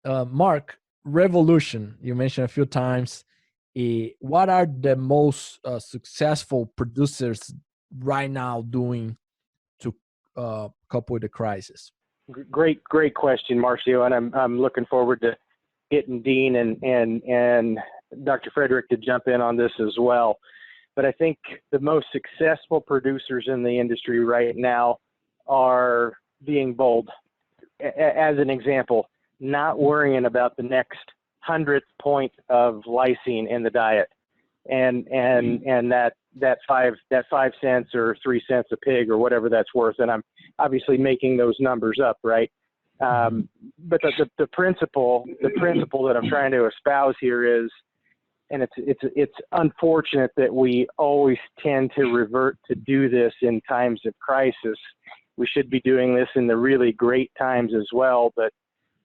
Mark, revolution, you mentioned a few times. What are the most successful producers right now doing to couple with the crisis? Great question, Marcio, and I'm looking forward to getting Dean and Dr. Frederick to jump in on this as well. But I think the most successful producers in the industry right now are being bold. As an example, not worrying about the next 100th point of lysine in the diet, and that 5 cents or 3 cents a pig or whatever that's worth. And I'm obviously making those numbers up, right? But the principle that I'm trying to espouse here is, and it's unfortunate that we always tend to revert to do this in times of crisis. We should be doing this in the really great times as well. But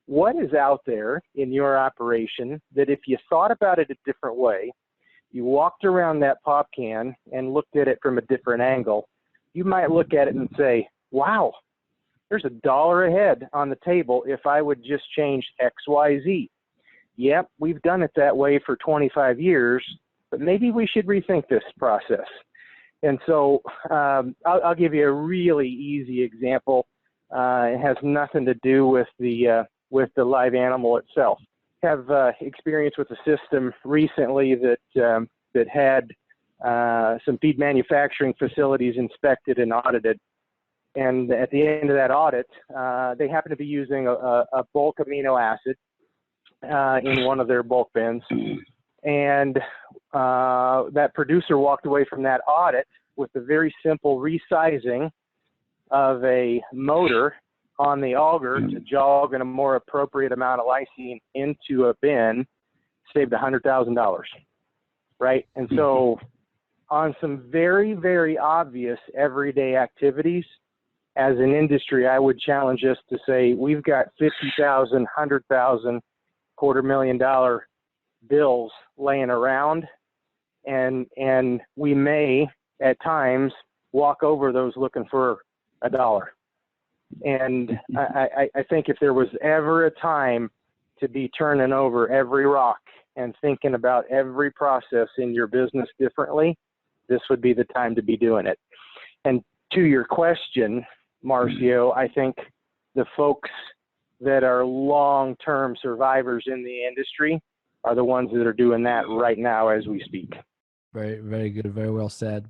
what is out there in your operation that if you thought about it a different way, you walked around that pop can and looked at it from a different angle, you might look at it and say, wow, there's $1 ahead on the table if I would just change X, Y, Z. Yep, we've done it that way for 25 years, but maybe we should rethink this process. And so I'll give you a really easy example. It has nothing to do with the live animal itself. Have experience with a system recently that had some feed manufacturing facilities inspected and audited. And at the end of that audit, they happened to be using a bulk amino acid in one of their bulk bins. And that producer walked away from that audit with a very simple resizing of a motor on the auger to jog in a more appropriate amount of lysine into a bin, saved $100,000, right? And so on some very, very obvious everyday activities, as an industry, I would challenge us to say, we've got $50,000, $100,000, $250,000 bills laying around, and we may at times walk over those looking for $1. And I think if there was ever a time to be turning over every rock and thinking about every process in your business differently, this would be the time to be doing it. And to your question, Marcio, I think the folks that are long-term survivors in the industry are the ones that are doing that right now as we speak. Very, very good. Very well said.